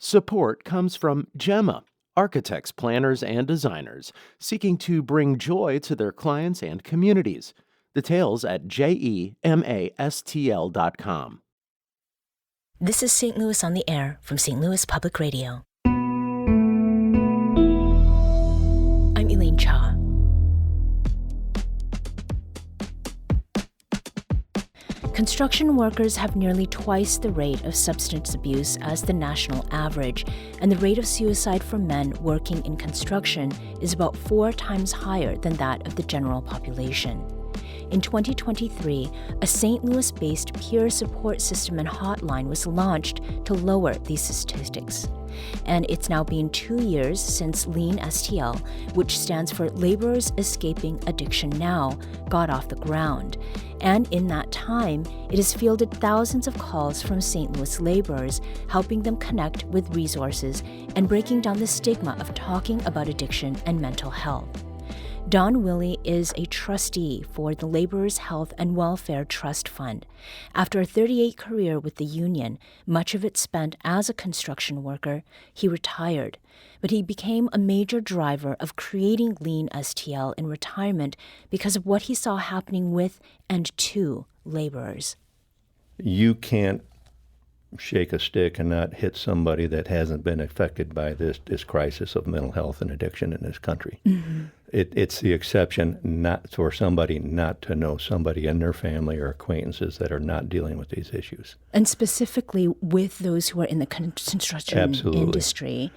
Support comes from Gemma, architects, planners, and designers seeking to bring joy to their clients and communities. Details at JEMASTL.com. This is St. Louis on the Air from St. Louis Public Radio. I'm Elaine Cha. Construction workers have nearly twice the rate of substance abuse as the national average, and the rate of suicide for men working in construction is about 4 times higher than that of the general population. In 2023, a St. Louis-based peer support system and hotline was launched to lower these statistics. And it's now been 2 years since LEAN-STL, which stands for Laborers Escaping Addiction Now, got off the ground. And in that time, it has fielded thousands of calls from St. Louis laborers, helping them connect with resources and breaking down the stigma of talking about addiction and mental health. Don Willey is a trustee for the Laborers' Health and Welfare Trust Fund. After a 38 career with the union, much of it spent as a construction worker, he retired. But he became a major driver of creating LEAN-STL in retirement because of what he saw happening with and to laborers. You can't shake a stick and not hit somebody that hasn't been affected by this crisis of mental health and addiction in this country. Mm-hmm. It's the exception not for somebody not to know somebody in their family or acquaintances that are not dealing with these issues. And specifically with those who are in the construction Absolutely. Industry,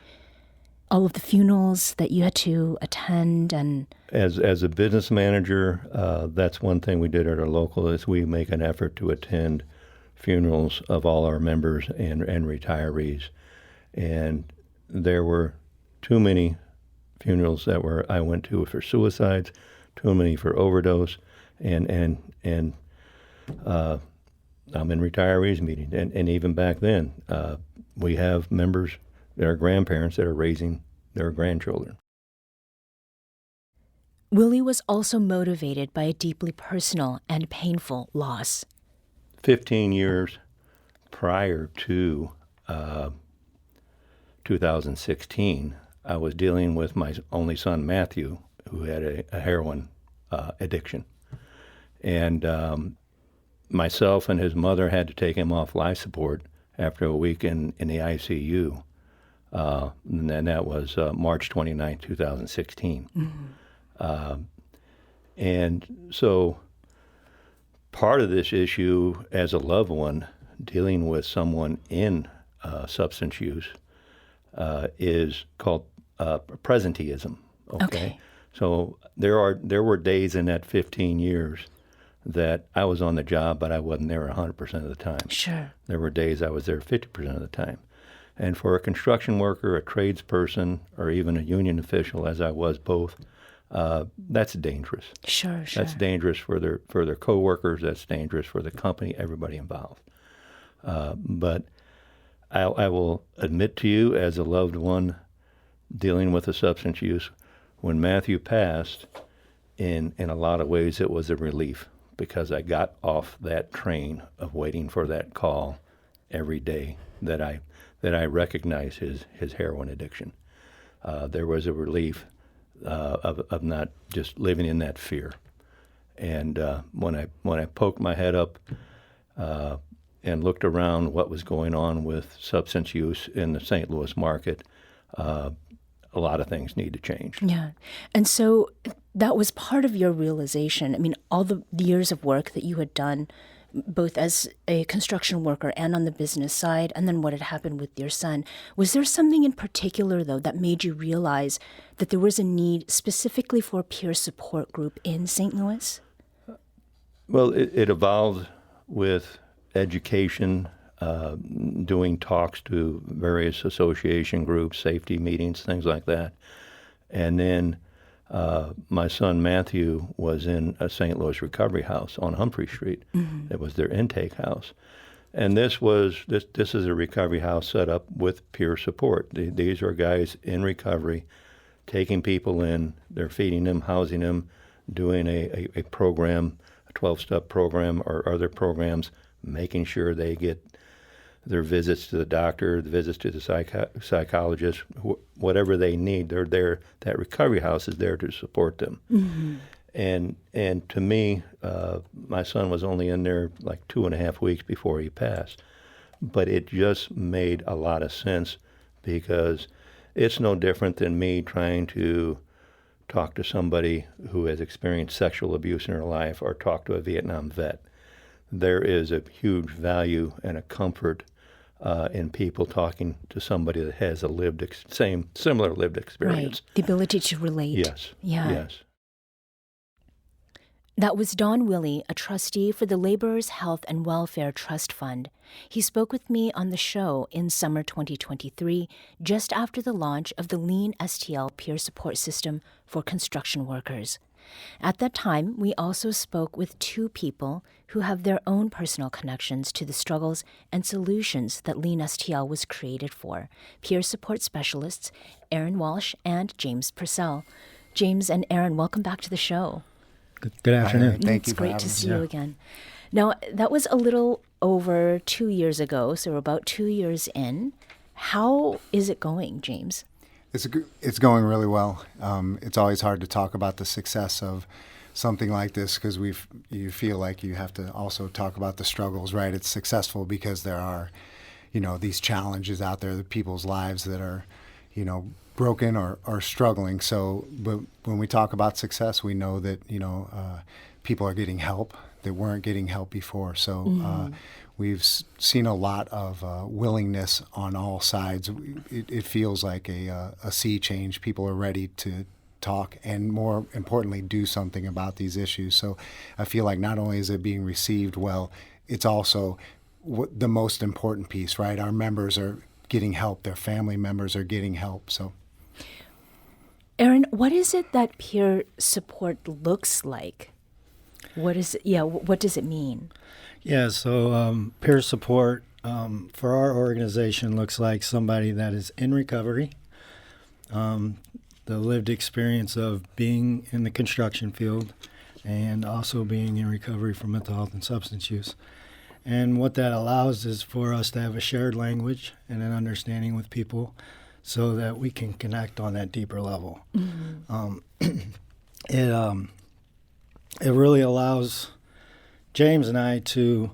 all of the funerals that you had to attend and... As a business manager, that's one thing we did at our local is we make an effort to attend funerals of all our members and retirees. And there were too many funerals that I went to for suicides, too many for overdose, and I'm in retirees meetings. And even back then, we have members that are grandparents that are raising their grandchildren. Willie was also motivated by a deeply personal and painful loss. 15 years prior to 2016, I was dealing with my only son, Matthew, who had a heroin addiction. And myself and his mother had to take him off life support after a week in the ICU. And that was March 29, 2016. Mm-hmm. And so part of this issue as a loved one dealing with someone in substance use is called presenteeism. Okay. So there were days in that 15 years that I was on the job, but I wasn't there 100% of the time. Sure. There were days I was there 50% of the time. And for a construction worker, a tradesperson, or even a union official, as I was both, that's dangerous. Sure. That's dangerous for their coworkers. That's dangerous for the company, everybody involved. But I will admit to you, as a loved one dealing with a substance use, when Matthew passed, in a lot of ways it was a relief because I got off that train of waiting for that call every day that I recognized his heroin addiction. There was a relief of not just living in that fear. And when I poked my head up and looked around what was going on with substance use in the St. Louis market, a lot of things need to change. Yeah. And so that was part of your realization. I mean, all the years of work that you had done, both as a construction worker and on the business side, and then what had happened with your son. Was there something in particular, though, that made you realize that there was a need specifically for a peer support group in St. Louis? Well, it evolved with education, doing talks to various association groups, safety meetings, things like that. And then my son Matthew was in a St. Louis recovery house on Humphrey Street. Mm-hmm. It was their intake house. And this is a recovery house set up with peer support. These are guys in recovery, taking people in, they're feeding them, housing them, doing a program, a 12-step program or other programs, making sure they get their visits to the doctor, the visits to the psychologist, whatever they need. They're there. That recovery house is there to support them. Mm-hmm. And to me, my son was only in there like 2.5 weeks before he passed. But it just made a lot of sense, because it's no different than me trying to talk to somebody who has experienced sexual abuse in their life, or talk to a Vietnam vet. There is a huge value and a comfort in people talking to somebody that has a similar lived experience. Right. The ability to relate. Yes. Yeah. Yes. That was Don Willey, a trustee for the Laborers' Health and Welfare Trust Fund. He spoke with me on the show in summer 2023, just after the launch of the LEAN-STL peer support system for construction workers. At that time, we also spoke with two people who have their own personal connections to the struggles and solutions that LEAN-STL was created for, peer support specialists Aaron Walsh and James Pursell. James and Aaron, welcome back to the show. Good afternoon. It's Thank you for great having to me. see you again. Now, that was a little over 2 years ago, so we're about 2 years in. How is it going, James? It's going really well. It's always hard to talk about the success of something like this, because you feel like you have to also talk about the struggles, right? It's successful because there are, these challenges out there, the people's lives that are, broken or struggling. So, but when we talk about success, we know that, people are getting help that weren't getting help before. So we've seen a lot of willingness on all sides. It feels like a sea change. People are ready to talk and, more importantly, do something about these issues. So I feel like not only is it being received well, it's also the most important piece, right? Our members are getting help. Their family members are getting help. So, Aaron, what is it that peer support looks like? What is it? Yeah, what does it mean? Yeah, so peer support for our organization looks like somebody that is in recovery, the lived experience of being in the construction field, and also being in recovery from mental health and substance use. And what that allows is for us to have a shared language and an understanding with people, so that we can connect on that deeper level. Mm-hmm. It really allows James and I to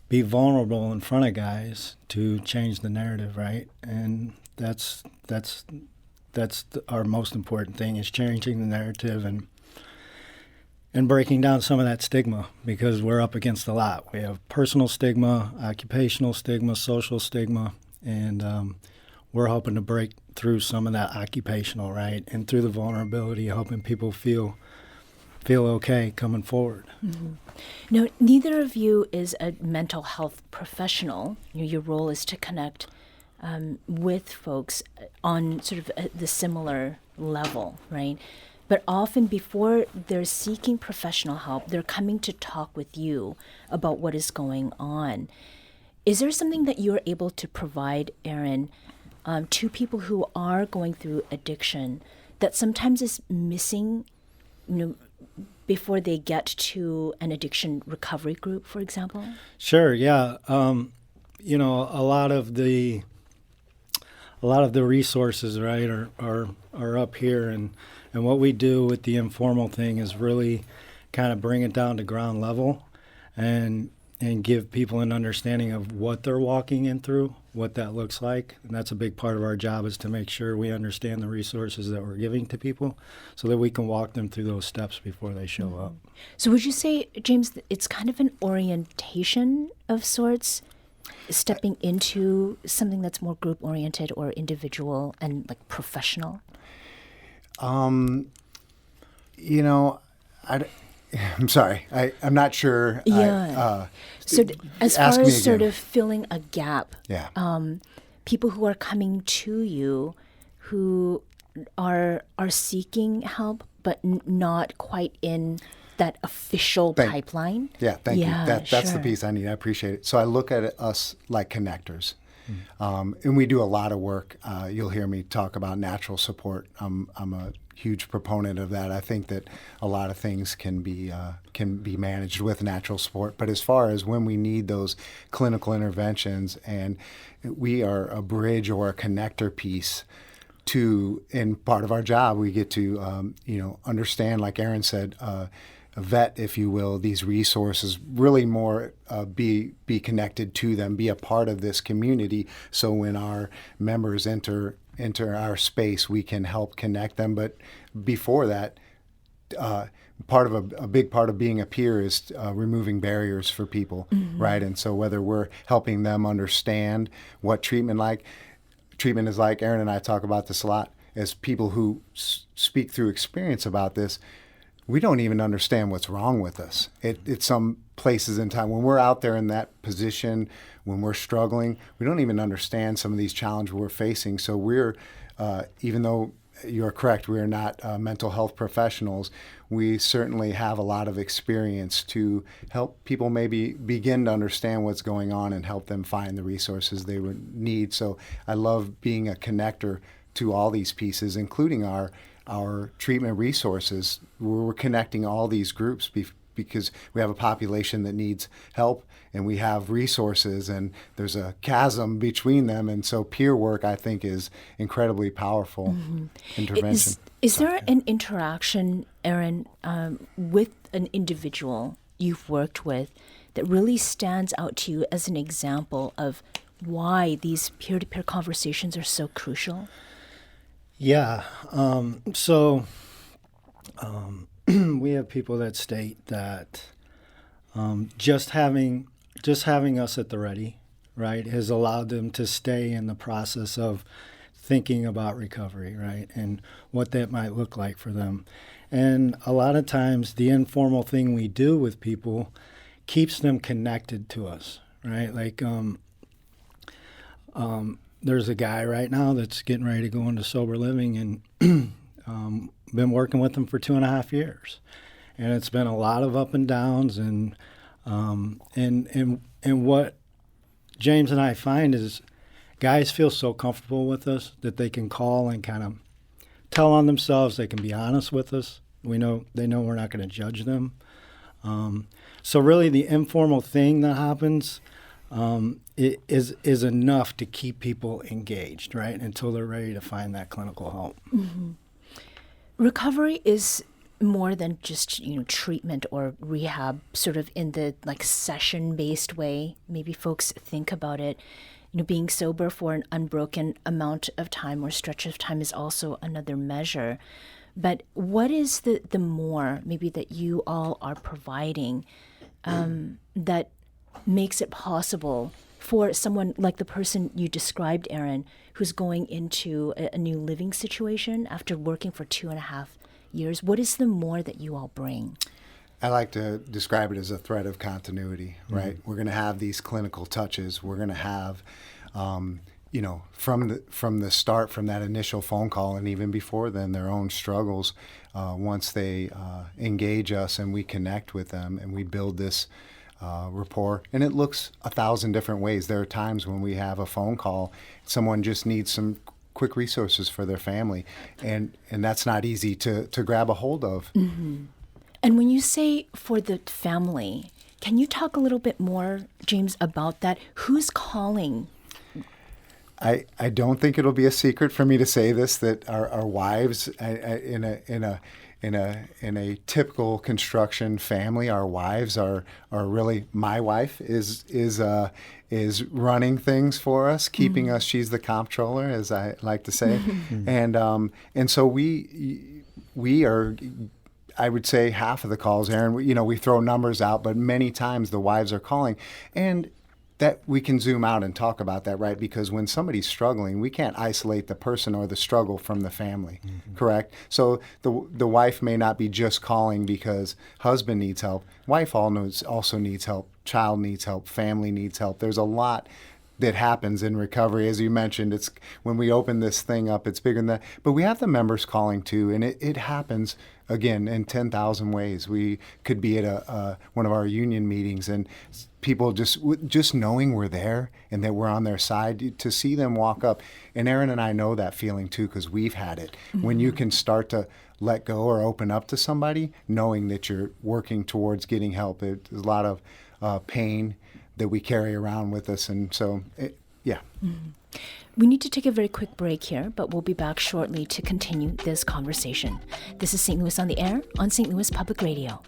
be vulnerable in front of guys to change the narrative, right? And that's our most important thing, is changing the narrative and breaking down some of that stigma, because we're up against a lot. We have personal stigma, occupational stigma, social stigma, and we're hoping to break through some of that occupational, right? And through the vulnerability, helping people feel okay coming forward. Mm-hmm. Now, neither of you is a mental health professional. Your role is to connect with folks on sort of the similar level, right? But often before they're seeking professional help, they're coming to talk with you about what is going on. Is there something that you're able to provide, Aaron, to people who are going through addiction that sometimes is missing, before they get to an addiction recovery group, for example? Sure, yeah. A lot of the resources, right, are up here, and what we do with the informal thing is really kind of bring it down to ground level and give people an understanding of what they're walking in through, what that looks like. And that's a big part of our job, is to make sure we understand the resources that we're giving to people so that we can walk them through those steps before they show up. So would you say, James, that it's kind of an orientation of sorts, stepping into something that's more group-oriented or individual and like professional? I'm sorry. I'm not sure. Yeah. So as far as sort of filling a gap, Yeah. People who are coming to you who are seeking help but not quite in that official pipeline. Yeah, thank you. That's the sure. piece I need. I appreciate it. So I look at us like connectors. And we do a lot of work. You'll hear me talk about natural support. I'm a huge proponent of that. I think that a lot of things can be managed with natural support. But as far as when we need those clinical interventions, and we are a bridge or a connector piece to, in part of our job, we get to understand, like Aaron said, vet, if you will, these resources, really more be connected to them, be a part of this community. So when our members enter our space, we can help connect them. But before that, part of a big part of being a peer is removing barriers for people, right? And so whether we're helping them understand what treatment is like, Aaron and I talk about this a lot, as people who speak through experience about this, we don't even understand what's wrong with us. It's some places in time when we're out there in that position, when we're struggling, we don't even understand some of these challenges we're facing. So we're, even though you're correct, we are not mental health professionals, we certainly have a lot of experience to help people maybe begin to understand what's going on and help them find the resources they would need. So I love being a connector to all these pieces, including our treatment resources. We're connecting all these groups because we have a population that needs help, and we have resources, and there's a chasm between them. And so peer work, I think, is incredibly powerful intervention. Is there an interaction, Aaron, with an individual you've worked with that really stands out to you as an example of why these peer-to-peer conversations are so crucial? Yeah. We have people that state that just having us at the ready, right, has allowed them to stay in the process of thinking about recovery, right, and what that might look like for them. And a lot of times the informal thing we do with people keeps them connected to us, right? Like there's a guy right now that's getting ready to go into sober living, and been working with him for 2.5 years, and it's been a lot of up and downs. And what James and I find is guys feel so comfortable with us that they can call and kind of tell on themselves. They can be honest with us. They know we're not going to judge them. So really, the informal thing that happens is enough to keep people engaged, right, until they're ready to find that clinical help. Mm-hmm. Recovery is more than just treatment or rehab, sort of in the session-based way. Maybe folks think about it. Being sober for an unbroken amount of time or stretch of time is also another measure. But what is the more maybe that you all are providing that makes it possible for someone like the person you described, Aaron, who's going into a new living situation after working for 2.5 years? What is the more that you all bring? I like to describe it as a thread of continuity, right? We're going to have these clinical touches. We're going to have, from the start, from that initial phone call, and even before then, their own struggles. Once they engage us and we connect with them and we build this rapport, and it looks 1,000 different ways. There are times when we have a phone call, someone just needs some quick resources for their family, and that's not easy to grab a hold of. Mm-hmm. And when you say for the family, can you talk a little bit more, James, about that? Who's calling? I don't think it'll be a secret for me to say this, that our wives, in a typical construction family, our wives are really, my wife is running things for us, keeping us. She's the comptroller, as I like to say, and so we are. I would say half of the calls, Aaron. We throw numbers out, but many times the wives are calling, and that we can zoom out and talk about that, right? Because when somebody's struggling, we can't isolate the person or the struggle from the family, correct? So the wife may not be just calling because husband needs help. Wife also needs help. Child needs help. Family needs help. There's a lot that happens in recovery. As you mentioned, it's when we open this thing up, it's bigger than that. But we have the members calling too, and it happens again in 10,000 ways. We could be at one of our union meetings, and people just knowing we're there and that we're on their side, to see them walk up. And Aaron and I know that feeling too, because we've had it. Mm-hmm. When you can start to let go or open up to somebody, knowing that you're working towards getting help. There's a lot of pain that we carry around with us, and so, yeah. Mm-hmm. We need to take a very quick break here, but we'll be back shortly to continue this conversation. This is St. Louis on the Air on St. Louis Public Radio.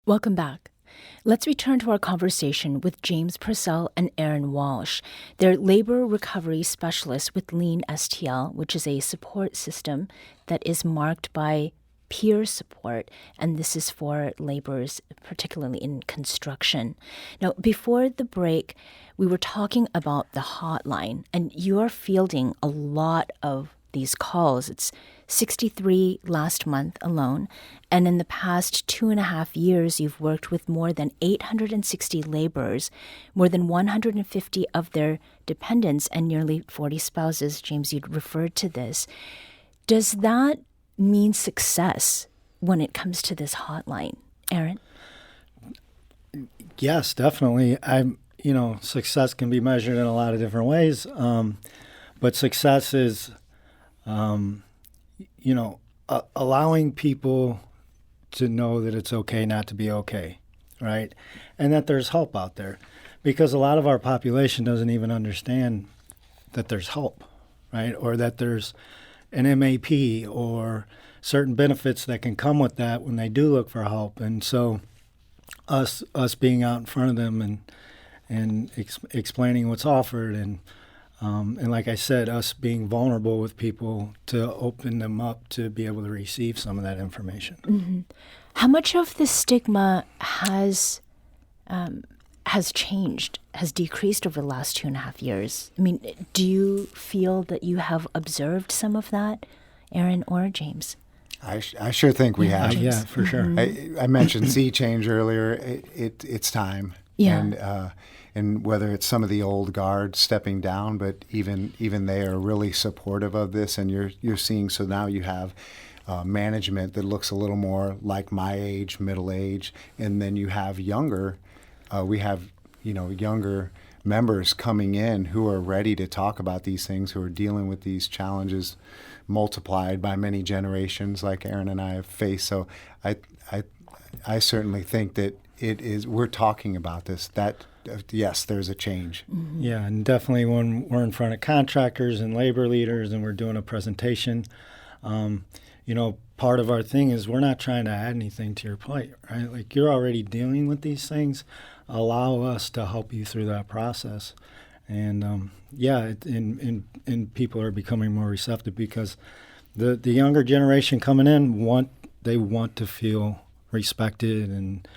Welcome back. Let's return to our conversation with James Pursell and Aaron Walsh. They're labor recovery specialists with LEAN-STL, which is a support system that is marked by peer support, and this is for laborers, particularly in construction. Now, before the break, we were talking about the hotline, and you're fielding a lot of these calls. It's 63 last month alone, and in the past 2.5 years, you've worked with more than 860 laborers, more than 150 of their dependents, and nearly 40 spouses. James, you'd referred to this. Does that mean success when it comes to this hotline? Aaron? Yes, definitely. Success can be measured in a lot of different ways, but success is allowing people to know that it's okay not to be okay, right? And that there's help out there. Because a lot of our population doesn't even understand that there's help, right? Or that there's an MAP or certain benefits that can come with that when they do look for help. And so us being out in front of them and explaining what's offered and like I said, us being vulnerable with people to open them up to be able to receive some of that information. Mm-hmm. How much of the stigma has changed, has decreased over the last 2.5 years? I mean, do you feel that you have observed some of that, Aaron or James? I sure think we have. Yeah, for sure. Mm-hmm. I mentioned sea change earlier. It's time. Yeah. And whether it's some of the old guard stepping down, but even they are really supportive of this, and you're seeing. So now you have management that looks a little more like my age, middle age, and then you have younger. We have younger members coming in who are ready to talk about these things, who are dealing with these challenges multiplied by many generations, like Aaron and I have faced. So I certainly think that it is. We're talking about this. That. Yes, there's a change. Mm-hmm. Yeah, and definitely when we're in front of contractors and labor leaders and we're doing a presentation, part of our thing is we're not trying to add anything to your plate, right? Like, you're already dealing with these things. Allow us to help you through that process. And and people are becoming more receptive because the younger generation coming in want to feel respected and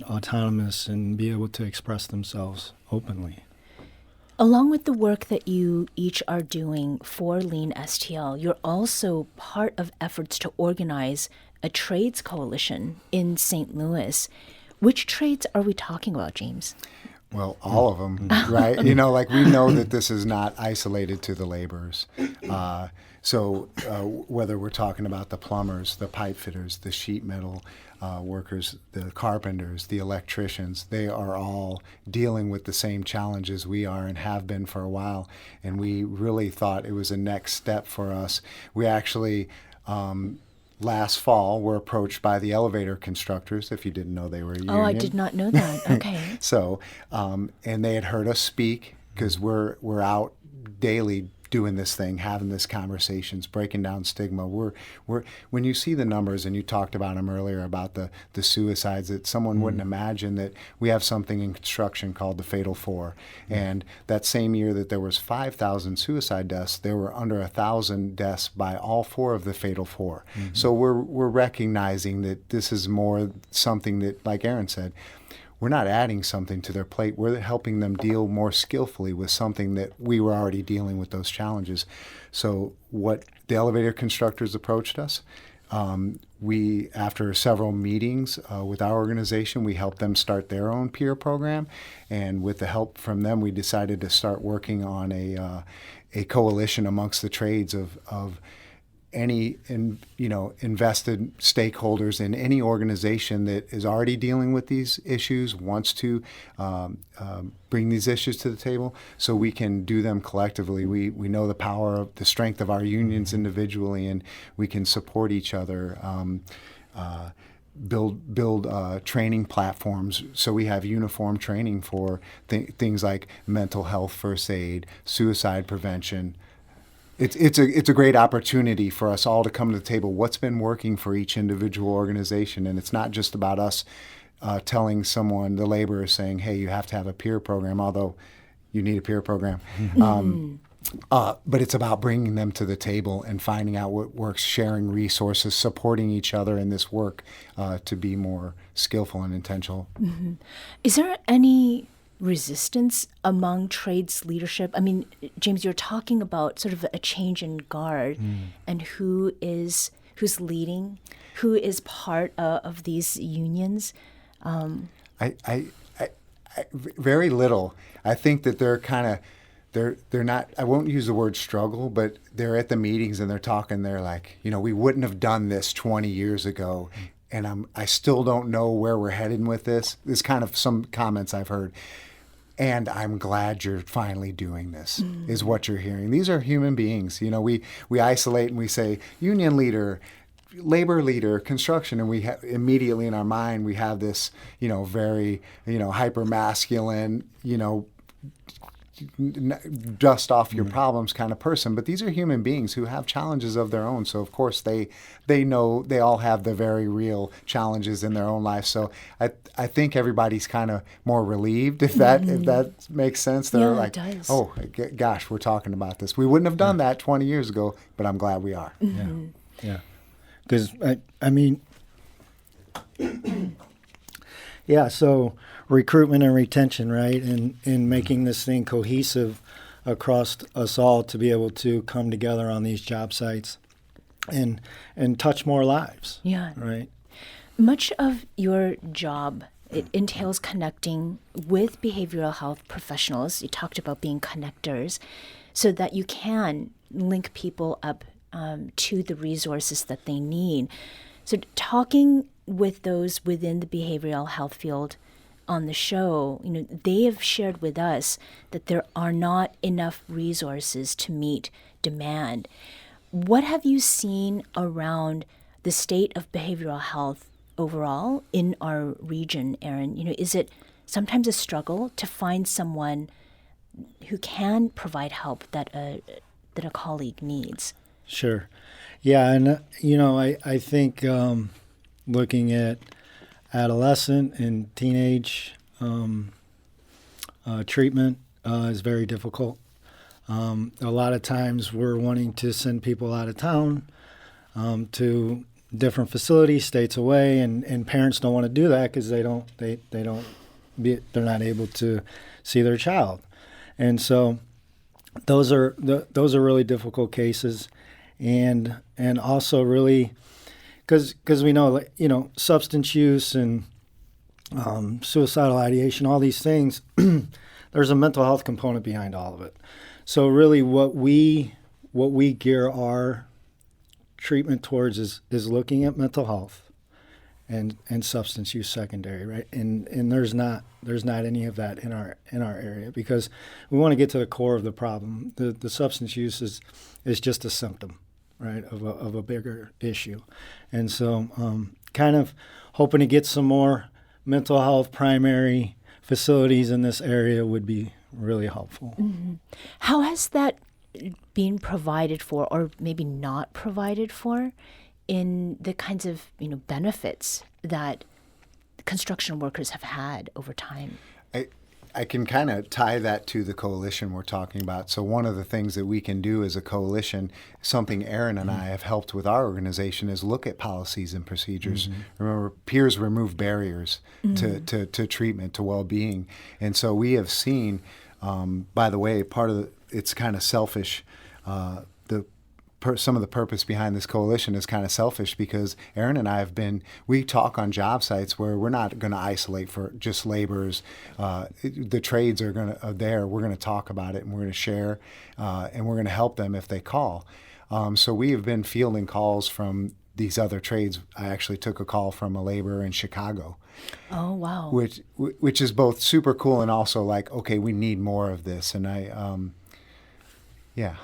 autonomous and be able to express themselves openly. Along with the work that you each are doing for LEAN-STL, you're also part of efforts to organize a trades coalition in St. Louis. Which trades are we talking about, James? Well, all of them, right? We know that this is not isolated to the laborers. So whether we're talking about the plumbers, the pipe fitters, the sheet metal workers, the carpenters, the electricians, they are all dealing with the same challenges we are and have been for a while. And we really thought it was a next step for us. We actually, last fall, were approached by the elevator constructors, if you didn't know they were a union. Oh, I did not know that. Okay. So, and they had heard us speak because we're out daily doing this thing, having this conversations, breaking down stigma. We're when you see the numbers, and you talked about them earlier about the suicides, that someone wouldn't imagine that we have something in construction called the Fatal Four. And that same year that there was 5,000 suicide deaths, there were under 1,000 deaths by all four of the Fatal Four. So we're recognizing that this is more something that, like Aaron said, we're not adding something to their plate. We're helping them deal more skillfully with something that we were already dealing with, those challenges. So what the elevator constructors approached us, we, after several meetings with our organization, we helped them start their own peer program. And with the help from them, we decided to start working on a coalition amongst the trades of any invested stakeholders in any organization that is already dealing with these issues, wants to bring these issues to the table, so we can do them collectively. We know the power of the strength of our unions individually, and we can support each other. Build training platforms, so we have uniform training for things like mental health, first aid, suicide prevention. It's a great opportunity for us all to come to the table. What's been working for each individual organization, and it's not just about us telling someone, the laborer, saying, "Hey, you have to have a peer program," although you need a peer program. But it's about bringing them to the table and finding out what works, sharing resources, supporting each other in this work to be more skillful and intentional. Is there any resistance among trades leadership? I mean, James, you're talking about sort of a change in guard, and who's leading, who is part of these unions. I very little. I think that they're kind of they're not. I won't use the word struggle, but they're at the meetings and they're talking. They're like, we wouldn't have done this 20 years ago. And I still don't know where we're headed with this. This kind of some comments I've heard. And I'm glad you're finally doing this, is what you're hearing. These are human beings. We isolate and we say union leader, labor leader, construction, and we immediately in our mind we have this, very, hyper masculine, dust off your problems kind of person. But these are human beings who have challenges of their own. So of course they know they all have the very real challenges in their own life. So I think everybody's kind of more relieved, if that makes sense. They're like, it does. Oh gosh, we're talking about this. We wouldn't have done that 20 years ago, but I'm glad we are. Yeah. Because I mean, yeah. So recruitment and retention, right, and making this thing cohesive across us all to be able to come together on these job sites and touch more lives. Yeah. Right. Much of your job, it entails connecting with behavioral health professionals. You talked about being connectors, so that you can link people up to the resources that they need. So talking with those within the behavioral health field on the show, they have shared with us that there are not enough resources to meet demand. What have you seen around the state of behavioral health overall in our region, Aaron? Is it sometimes a struggle to find someone who can provide help that a colleague needs? Sure. Yeah, and I think looking at adolescent and teenage treatment is very difficult. A lot of times we're wanting to send people out of town to different facilities, states away, and parents don't want to do that because they're not able to see their child, and so those are really difficult cases, and also really because we know substance use and suicidal ideation, all these things, there's a mental health component behind all of it. So really what we gear our treatment towards is looking at mental health and substance use secondary, right? And there's not any of that in our area, because we want to get to the core of the problem. The substance use is just a symptom, right, of a bigger issue. And so kind of hoping to get some more mental health primary facilities in this area would be really helpful. Mm-hmm. How has that being provided for, or maybe not provided for, in the kinds of benefits that construction workers have had over time? I can kind of tie that to the coalition we're talking about. So one of the things that we can do as a coalition, something Aaron and I have helped with our organization, is look at policies and procedures. Remember, peers remove barriers to treatment, to well-being. And so we have seen, by the way, it's kind of selfish. Some of the purpose behind this coalition is kind of selfish, because Aaron and I we talk on job sites where we're not going to isolate for just laborers. The trades are there. We're going to talk about it, and we're going to share, and we're going to help them if they call. So we have been fielding calls from these other trades. I actually took a call from a laborer in Chicago. Oh, wow. Which is both super cool and also like, okay, we need more of this. And yeah.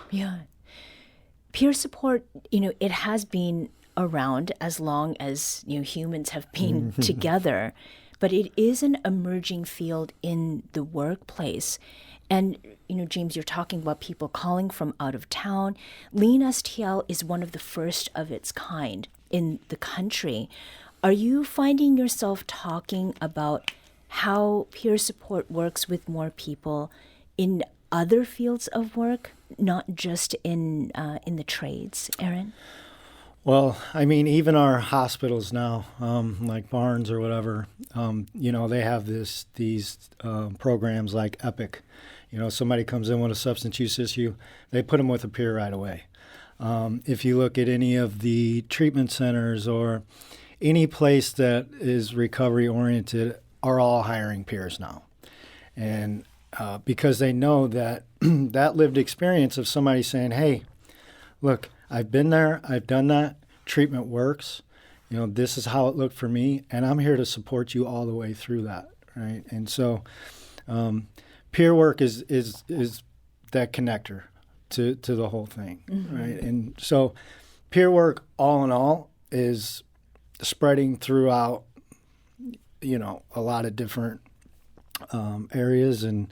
Peer support, it has been around as long as humans have been together, but it is an emerging field in the workplace. And James, you're talking about people calling from out of town. LEAN-STL is one of the first of its kind in the country. Are you finding yourself talking about how peer support works with more people in other fields of work, not just in the trades, Aaron? Well, I mean, even our hospitals now, like Barnes or whatever, they have these programs like EPIC. Somebody comes in with a substance use issue, they put them with a peer right away. If you look at any of the treatment centers or any place that is recovery oriented, are all hiring peers now. And because they know that that lived experience of somebody saying, hey, look, I've been there, I've done that, treatment works, this is how it looked for me, and I'm here to support you all the way through that, right? And so peer work is that connector to the whole thing, right? And so peer work, all in all, is spreading throughout, a lot of different areas. And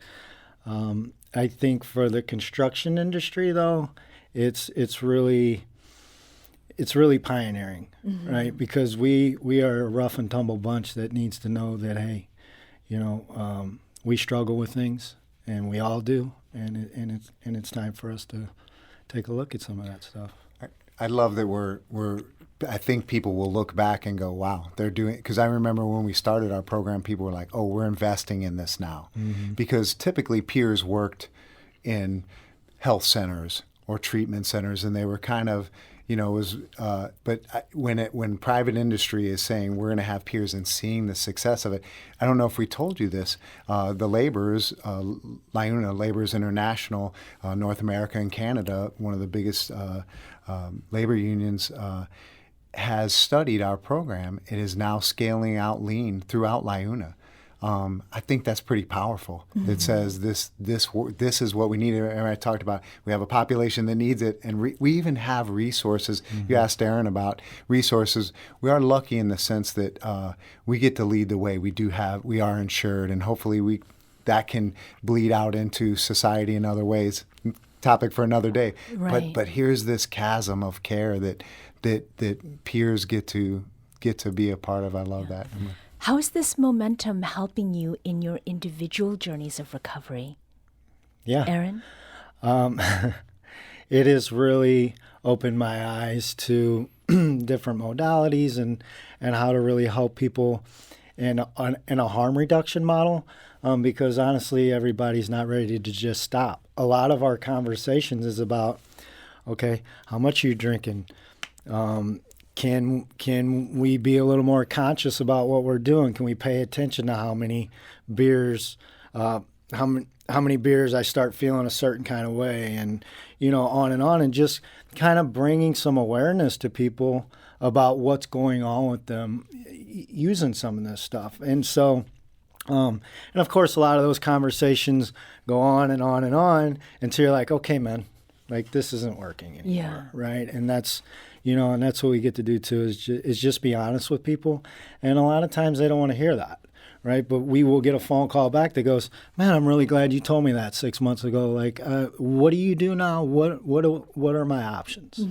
I think for the construction industry, though, it's really pioneering, right? Because we are a rough and tumble bunch that needs to know that, hey, we struggle with things, and we all do, and it's time for us to take a look at some of that stuff. I love that I think people will look back and go, wow, they're doing, because I remember when we started our program, people were like, oh, we're investing in this now. Because typically peers worked in health centers or treatment centers, and they were kind of, when private industry is saying we're going to have peers and seeing the success of it, I don't know if we told you this, the laborers, LIUNA, Laborers International, North America and Canada, one of the biggest labor unions, has studied our program. It is now scaling out lean throughout LIUNA. I think that's pretty powerful. It says this is what we need. And I talked about, we have a population that needs it, and we even have resources. You asked Aaron about resources. We are lucky in the sense that we get to lead the way. We are insured, and hopefully that can bleed out into society in other ways. Topic for another day. Right. But here's this chasm of care that peers get to be a part of. I love that. How is this momentum helping you in your individual journeys of recovery? Yeah. Aaron? It has really opened my eyes to different modalities and how to really help people in a harm reduction model, because honestly, everybody's not ready to just stop. A lot of our conversations is about, okay, how much are you drinking? Can we be a little more conscious about what we're doing? Can we pay attention to how many beers, how many beers I start feeling a certain kind of way, and on, and just kind of bringing some awareness to people about what's going on with them using some of this stuff. And so, and of course, a lot of those conversations go on and on and on until you're like, okay, man, like this isn't working anymore, right? And that's, and that's what we get to do too, is just be honest with people. And a lot of times they don't want to hear that, right? But we will get a phone call back that goes, man, I'm really glad you told me that 6 months ago. Like, what do you do now? What are my options?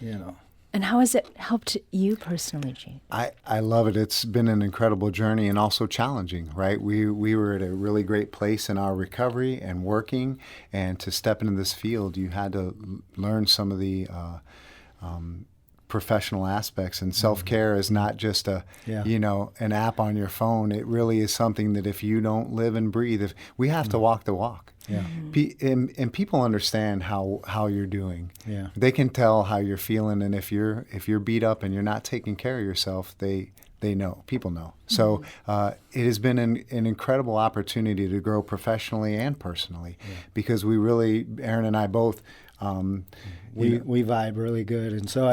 You know. And how has it helped you personally, Gene? I love it. It's been an incredible journey and also challenging, right? We were at a really great place in our recovery and working, and to step into this field, you had to learn some of the professional aspects. And self-care is not just an app on your phone. It really is something that if you don't live and breathe, we have to walk the walk. Yeah. And people understand how you're doing. Yeah. They can tell how you're feeling, and if you're beat up and you're not taking care of yourself, they know. People know. So it has been an incredible opportunity to grow professionally and personally, because we really, Aaron and I both, we vibe really good, and so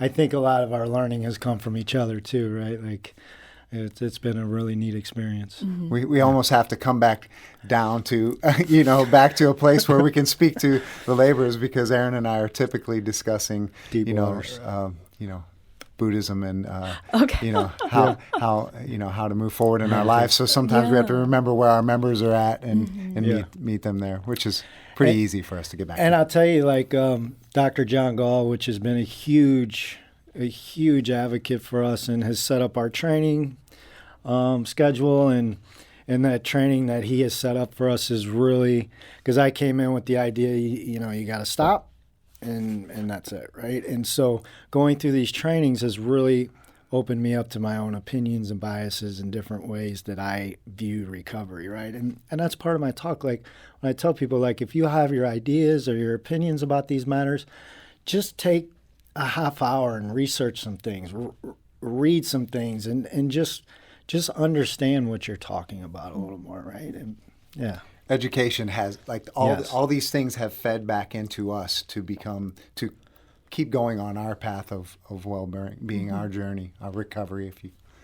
I think a lot of our learning has come from each other too, right? Like. It's been a really neat experience. We almost have to come back down to, back to a place where we can speak to the laborers, because Aaron and I are typically discussing, Buddhism and, how to move forward in our lives. So sometimes we have to remember where our members are at and meet them there, which is pretty easy for us to get back and to. I'll tell you, like Dr. John Gall, which has been a huge advocate for us and has set up our training schedule, and that training that he has set up for us is really, because I came in with the idea, you got to stop and that's it, right? And so going through these trainings has really opened me up to my own opinions and biases in different ways that I view recovery, right? And that's part of my talk. Like when I tell people, like, if you have your ideas or your opinions about these matters, just take a half hour and research some things, read some things, and just understand what you're talking about a little more, right? And education has, like, all these things have fed back into us to keep going on our path of well-being, our journey, our recovery.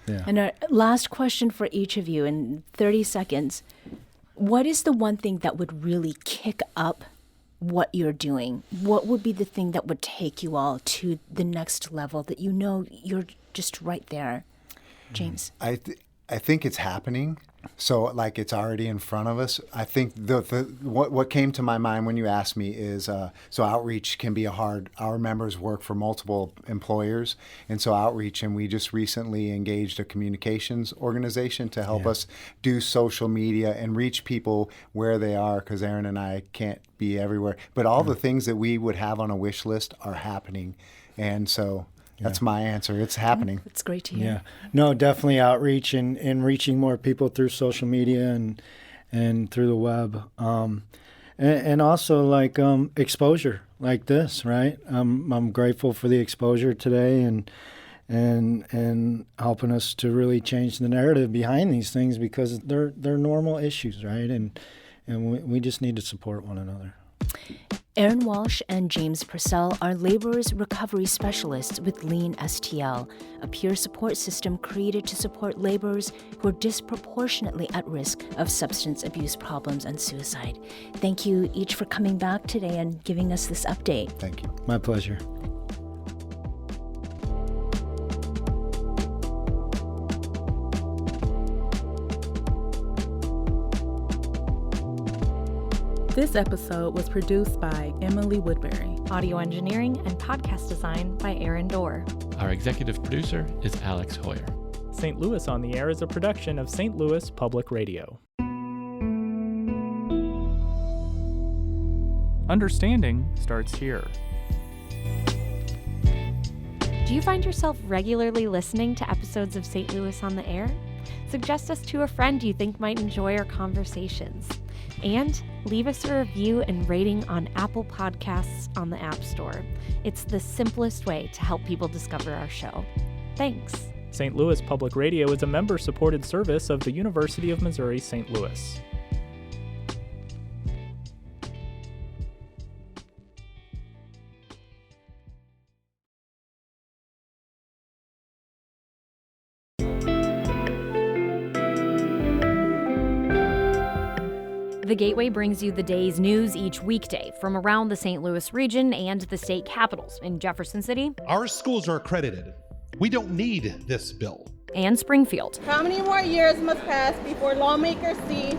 And our last question for each of you in 30 seconds: what is the one thing that would really kick up what you're doing? What would be the thing that would take you all to the next level that you're just right there? James? I think it's happening. So, like, it's already in front of us. I think what came to my mind when you asked me is, so outreach can be our members work for multiple employers, and so outreach, and we just recently engaged a communications organization to help us do social media and reach people where they are, because Aaron and I can't be everywhere. But all the things that we would have on a wish list are happening, and so... That's my answer. It's happening. It's great to hear. Yeah. No, definitely outreach and reaching more people through social media and through the web. And also, like, exposure like this, right? I'm grateful for the exposure today and helping us to really change the narrative behind these things, because they're normal issues, right? And we just need to support one another. Aaron Walsh and James Pursell are laborers recovery specialists with LEAN-STL, a peer support system created to support laborers who are disproportionately at risk of substance abuse problems and suicide. Thank you each for coming back today and giving us this update. Thank you. My pleasure. This episode was produced by Emily Woodbury. Audio engineering and podcast design by Aaron Dorr. Our executive producer is Alex Hoyer. St. Louis on the Air is a production of St. Louis Public Radio. Understanding starts here. Do you find yourself regularly listening to episodes of St. Louis on the Air? Suggest us to a friend you think might enjoy our conversations. And leave us a review and rating on Apple Podcasts on the App Store. It's the simplest way to help people discover our show. Thanks. St. Louis Public Radio is a member-supported service of the University of Missouri St. Louis. The Gateway brings you the day's news each weekday from around the St. Louis region and the state capitals in Jefferson City. Our schools are accredited. We don't need this bill. and Springfield. How many more years must pass before lawmakers see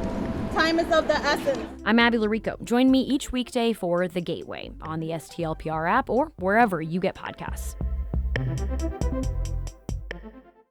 time is of the essence? I'm Abby Larico. Join me each weekday for The Gateway on the STL PR app or wherever you get podcasts.